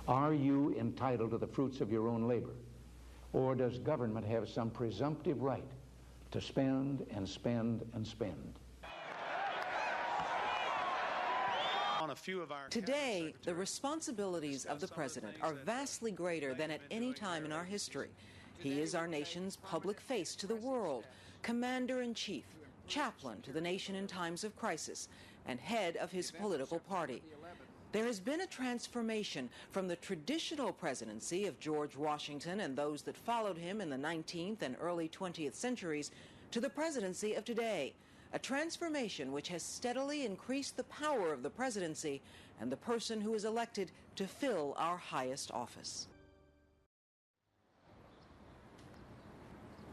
Are you entitled to the fruits of your own labor? Or does government have some presumptive right to spend and spend and spend? Today, the responsibilities of the president are vastly greater than at any time in our history. He is our nation's public face to the world, commander-in-chief, chaplain to the nation in times of crisis, and head of his political party. There has been a transformation from the traditional presidency of George Washington and those that followed him in the 19th and early 20th centuries to the presidency of today, a transformation which has steadily increased the power of the presidency and the person who is elected to fill our highest office.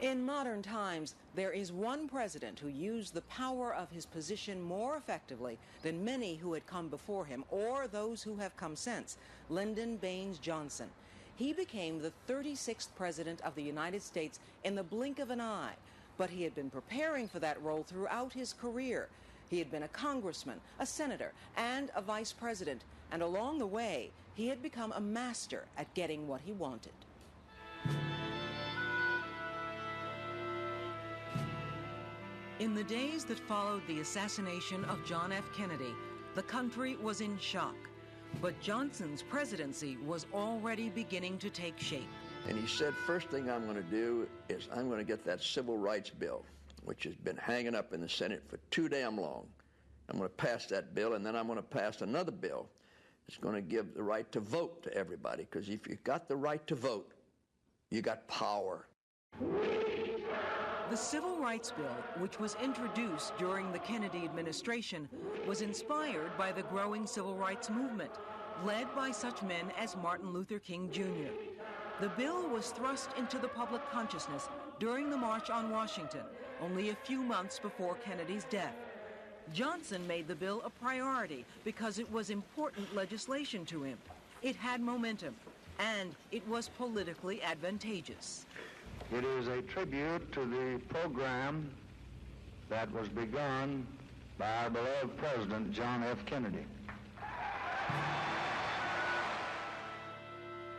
In modern times, there is one president who used the power of his position more effectively than many who had come before him or those who have come since, Lyndon Baines Johnson. He became the 36th president of the United States in the blink of an eye, but he had been preparing for that role throughout his career. He had been a congressman, a senator, and a vice president, and along the way, he had become a master at getting what he wanted. In the days that followed the assassination of John F. Kennedy, the country was in shock. But Johnson's presidency was already beginning to take shape. And he said, first thing I'm going to do is I'm going to get that civil rights bill, which has been hanging up in the Senate for too damn long. I'm going to pass that bill, and then I'm going to pass another bill that's going to give the right to vote to everybody, because if you got the right to vote, you got power. The Civil Rights Bill, which was introduced during the Kennedy administration, was inspired by the growing civil rights movement, led by such men as Martin Luther King, Jr. The bill was thrust into the public consciousness during the March on Washington, only a few months before Kennedy's death. Johnson made the bill a priority because it was important legislation to him. It had momentum, and it was politically advantageous. It is a tribute to the program that was begun by our beloved President John F. Kennedy.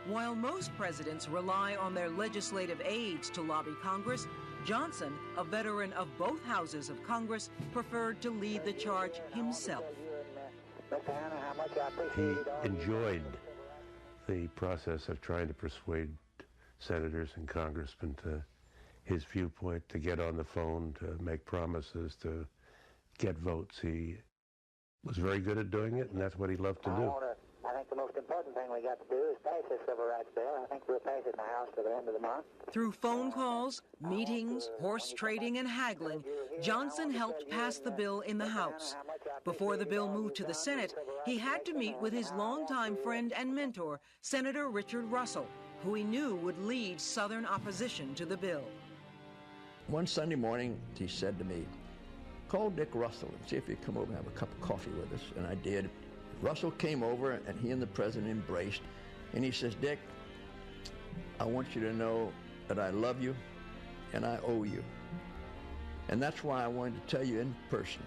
While most presidents rely on their legislative aides to lobby Congress, Johnson, a veteran of both houses of Congress, preferred to lead the charge himself. He enjoyed the process of trying to persuade senators and congressmen to his viewpoint, to get on the phone, to make promises, to get votes. He was very good at doing it, and that's what he loved to do. I think the most important thing we got to do is pass this Civil Rights Bill. I think we'll pass it in the House to the end of the month. Through phone calls, meetings, horse trading, and haggling, Johnson helped pass the bill in the House. Before the bill moved to the Senate, he had to meet with his longtime friend and mentor, Senator Richard Russell, who he knew would lead Southern opposition to the bill. One Sunday morning, he said to me, call Dick Russell and see if he'd come over and have a cup of coffee with us. And I did. Russell came over, and he and the president embraced. And he says, Dick, I want you to know that I love you and I owe you. And that's why I wanted to tell you in person,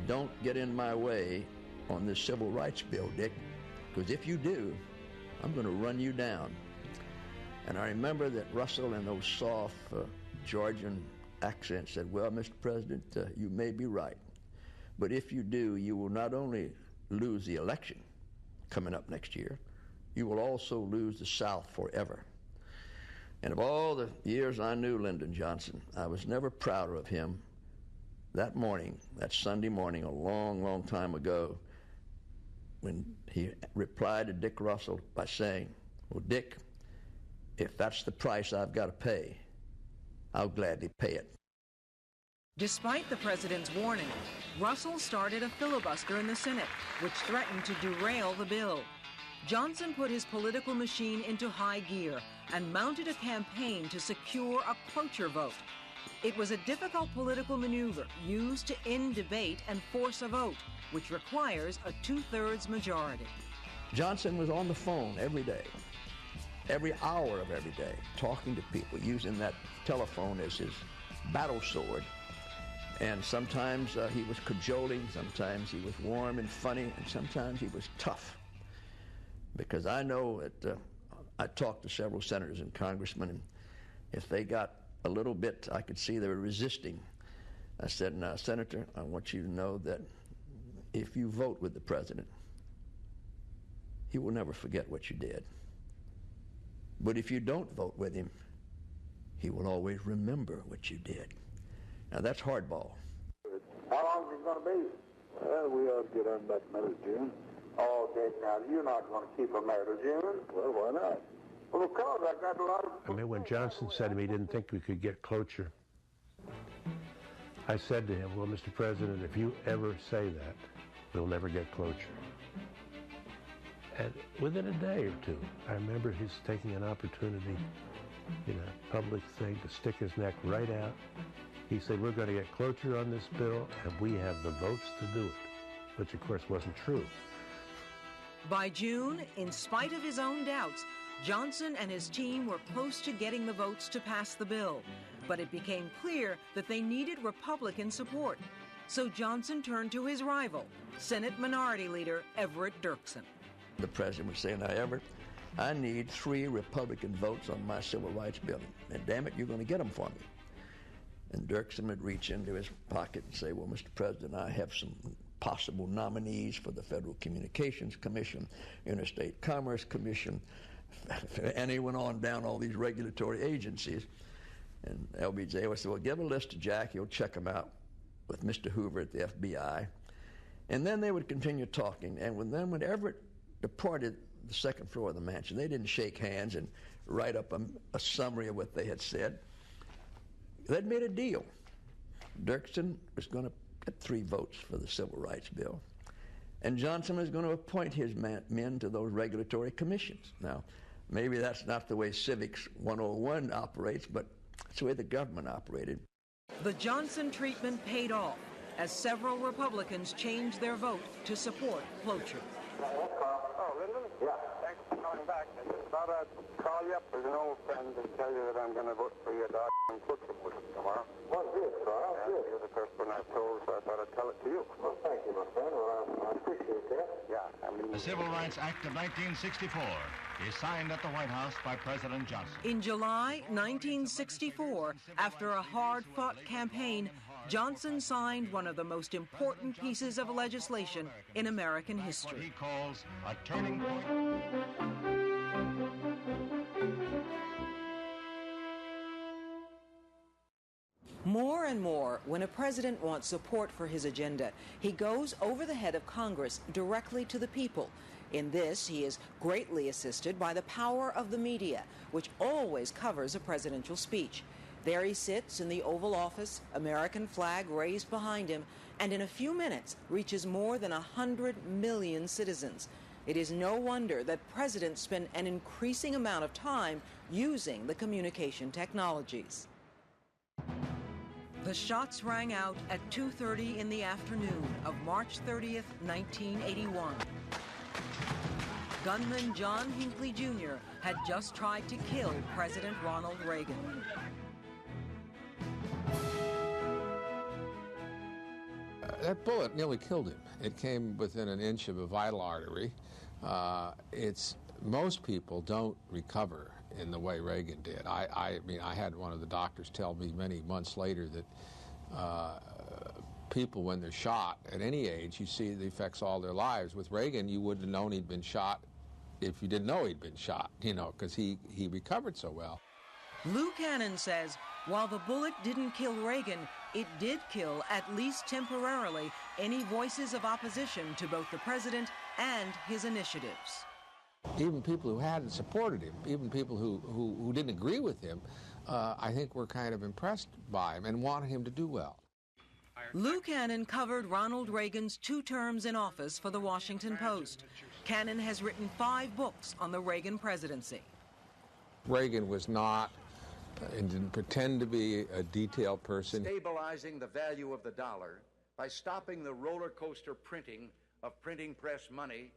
don't get in my way on this civil rights bill, Dick, because if you do, I'm going to run you down. And I remember that Russell, in those soft Georgian accents, said, well, Mr. President, you may be right. But if you do, you will not only lose the election coming up next year, you will also lose the South forever. And of all the years I knew Lyndon Johnson, I was never prouder of him. That morning, that Sunday morning, a long, long time ago, when he replied to Dick Russell by saying, well, Dick, if that's the price I've got to pay, I'll gladly pay it. Despite the president's warning, Russell started a filibuster in the Senate, which threatened to derail the bill. Johnson put his political machine into high gear and mounted a campaign to secure a cloture vote. It was a difficult political maneuver used to end debate and force a vote, which requires a 2/3 majority. Johnson was on the phone every day, every hour of every day, talking to people, using that telephone as his battle sword. And sometimes he was cajoling, sometimes he was warm and funny, and sometimes he was tough. because I know that I talked to several senators and congressmen, and if they got a little bit, I could see they were resisting. I said, now, Senator, I want you to know that if you vote with the president, he will never forget what you did. But if you don't vote with him, he will always remember what you did. Now, that's hardball. How long is it going to be? Well, we ought to get on back middle of June. Oh, okay. Now, you're not going to keep them there till June? Well, why not? Well, because I got a lot of... I mean, when Johnson said to me he didn't think we could get cloture, I said to him, well, Mr. President, if you ever say that, we'll never get cloture. And within a day or two, I remember his taking an opportunity in a public thing to stick his neck right out. He said, we're going to get cloture on this bill, and we have the votes to do it, which, of course, wasn't true. By June, in spite of his own doubts, Johnson and his team were close to getting the votes to pass the bill. But it became clear that they needed Republican support. So Johnson turned to his rival, Senate Minority Leader Everett Dirksen. The president would say, now, Everett, I need 3 Republican votes on my civil rights bill. And damn it, you're going to get them for me. And Dirksen would reach into his pocket and say, well, Mr. President, I have some possible nominees for the Federal Communications Commission, Interstate Commerce Commission, and he went on down all these regulatory agencies. And LBJ would say, well, give a list to Jack, he'll check them out with Mr. Hoover at the FBI. And then they would continue talking. And when Everett departed the second floor of the mansion, they didn't shake hands and write up a summary of what they had said. They'd made a deal. Dirksen was going to get 3 votes for the Civil Rights Bill, and Johnson was going to appoint his men to those regulatory commissions. Now, maybe that's not the way Civics 101 operates, but it's the way the government operated. The Johnson treatment paid off as several Republicans changed their vote to support cloture. Oh, Lyndon? Yeah. Thanks for calling back. I just thought I'd call you up as an old friend and tell you that I'm going to vote for your dog and cloture motion tomorrow. What's this, Carl? You're the first one I told, so I thought I'd tell it to you. Well, thank you, my friend. Well, I appreciate that. Yeah. The Civil Rights Act of 1964 is signed at the White House by President Johnson. In July 1964, after a hard-fought campaign, Johnson signed one of the most important pieces of legislation in American history. What he calls a turning point. More and more, when a president wants support for his agenda, he goes over the head of Congress directly to the people. In this, he is greatly assisted by the power of the media, which always covers a presidential speech. There he sits in the Oval Office, American flag raised behind him, and in a few minutes reaches more than 100 million citizens. It is no wonder that presidents spend an increasing amount of time using the communication technologies. The shots rang out at 2:30 in the afternoon of March 30th, 1981. Gunman John Hinckley Jr. had just tried to kill President Ronald Reagan. That bullet nearly killed him. It came within an inch of a vital artery. Most people don't recover in the way Reagan did. I mean, I had one of the doctors tell me many months later that people, when they're shot at any age, you see the effects all their lives. With Reagan, you wouldn't have known he'd been shot if you didn't know he'd been shot, you know, because he recovered so well. Lou Cannon says while the bullet didn't kill Reagan, it did kill, at least temporarily, any voices of opposition to both the president and his initiatives. Even people who hadn't supported him, even people who didn't agree with him, I think were kind of impressed by him and wanted him to do well. Lou Cannon covered Ronald Reagan's 2 terms in office for the Washington Post. Cannon has written 5 books on the Reagan presidency. Reagan was not and didn't pretend to be a detailed person. Stabilizing the value of the dollar by stopping the roller coaster printing of printing press money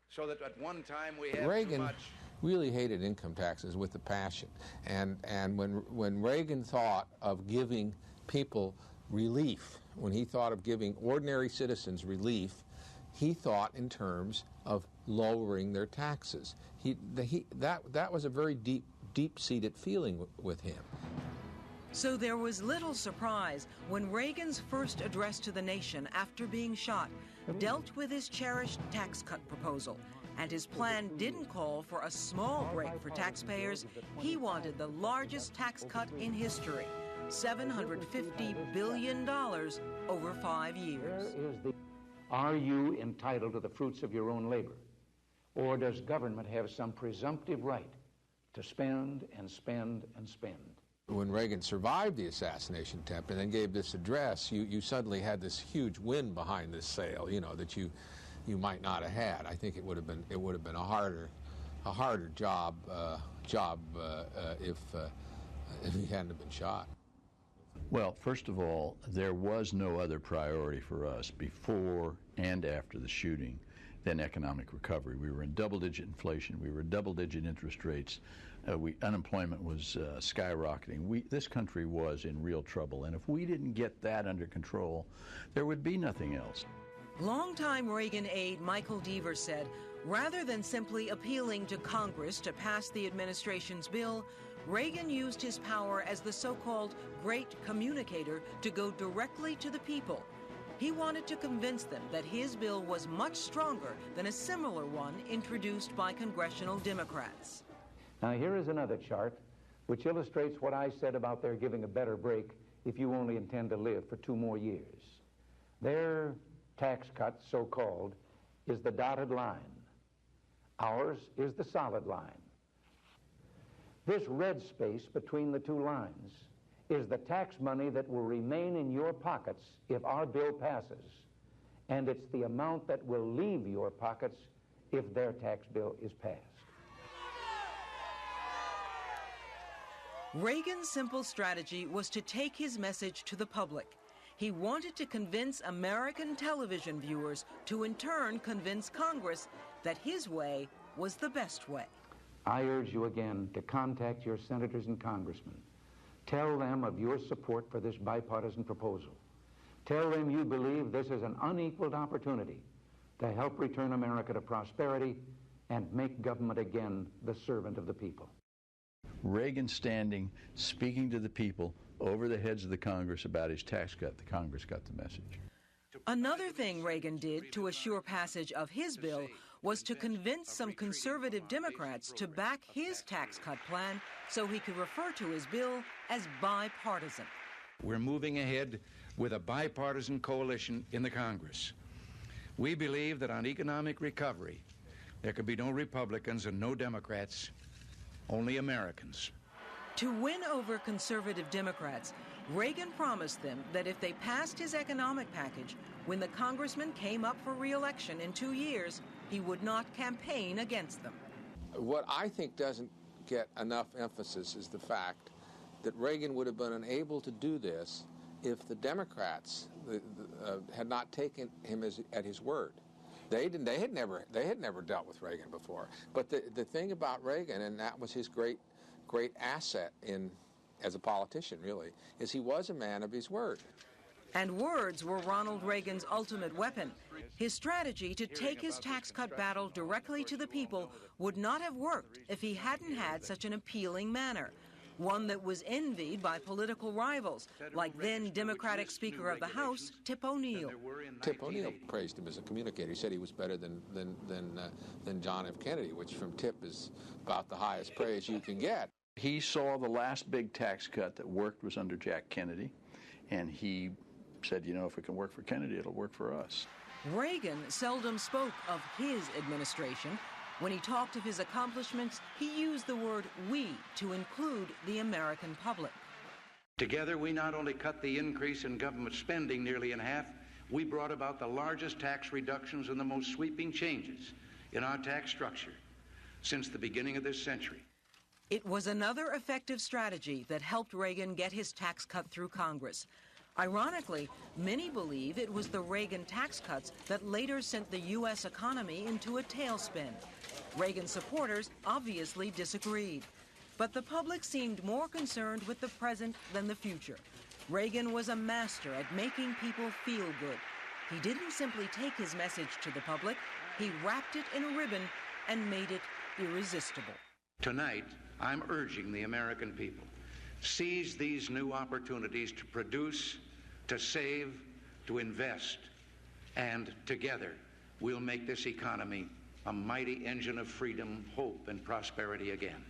so that at one time we had Reagan too much. Really hated income taxes with a passion. And when Reagan thought of giving people relief, when he thought of giving ordinary citizens relief, he thought in terms of lowering their taxes. That was a very deep-seated feeling with him. So there was little surprise when Reagan's first address to the nation after being shot dealt with his cherished tax cut proposal. And his plan didn't call for a small break for taxpayers. He wanted the largest tax cut in history, $750 billion over 5 years. Are you entitled to the fruits of your own labor? Or does government have some presumptive right to spend and spend and spend? When Reagan survived the assassination attempt and then gave this address, you suddenly had this huge wind behind this sail, you know, that you might not have had. I think it would have been a harder job if he hadn't been shot. Well, first of all, there was no other priority for us before and after the shooting than economic recovery. We were in double-digit inflation. We were in double-digit interest rates. Unemployment was skyrocketing. This country was in real trouble, and if we didn't get that under control, there would be nothing else. Longtime Reagan aide Michael Deaver said, rather than simply appealing to Congress to pass the administration's bill, Reagan used his power as the so-called great communicator to go directly to the people. He wanted to convince them that his bill was much stronger than a similar one introduced by congressional Democrats. Now here is another chart which illustrates what I said about their giving a better break if you only intend to live for 2 more years. Their tax cut, so-called, is the dotted line. Ours is the solid line. This red space between the 2 lines is the tax money that will remain in your pockets if our bill passes, and it's the amount that will leave your pockets if their tax bill is passed. Reagan's simple strategy was to take his message to the public. He wanted to convince American television viewers to in turn convince Congress that his way was the best way. I urge you again to contact your senators and congressmen. Tell them of your support for this bipartisan proposal. Tell them you believe this is an unequaled opportunity to help return America to prosperity and make government again the servant of the people. Reagan standing, speaking to the people over the heads of the Congress about his tax cut. The Congress got the message. Another thing Reagan did to assure passage of his bill was to convince some conservative Democrats to back his tax cut plan so he could refer to his bill as bipartisan. We're moving ahead with a bipartisan coalition in the Congress. We believe that on economic recovery, there could be no Republicans and no Democrats, only Americans. To win over conservative Democrats, Reagan promised them that if they passed his economic package, when the congressman came up for re-election in 2 years, he would not campaign against them. What I think doesn't get enough emphasis is the fact that Reagan would have been unable to do this if the Democrats had not taken him at his word. They had never dealt with Reagan before. But the thing about Reagan, and that was his great asset as a politician, really, is he was a man of his word. And words were Ronald Reagan's ultimate weapon. His strategy to take his tax cut battle directly to the people would not have worked if he hadn't had such an appealing manner, one that was envied by political rivals, like then Democratic Speaker of the House, Tip O'Neill. Tip O'Neill praised him as a communicator. He said he was better than John F. Kennedy, which from Tip is about the highest praise you can get. He saw the last big tax cut that worked was under Jack Kennedy, and he said, you know, if it can work for Kennedy, it'll work for us. Reagan seldom spoke of his administration. When he talked of his accomplishments, he used the word we to include the American public. Together, we not only cut the increase in government spending nearly in half, we brought about the largest tax reductions and the most sweeping changes in our tax structure since the beginning of this century. It was another effective strategy that helped Reagan get his tax cut through Congress. Ironically, many believe it was the Reagan tax cuts that later sent the U.S. economy into a tailspin. Reagan supporters obviously disagreed. But the public seemed more concerned with the present than the future. Reagan was a master at making people feel good. He didn't simply take his message to the public, he wrapped it in a ribbon and made it irresistible. Tonight, I'm urging the American people, seize these new opportunities to produce, to save, to invest, and together we'll make this economy a mighty engine of freedom, hope, and prosperity again.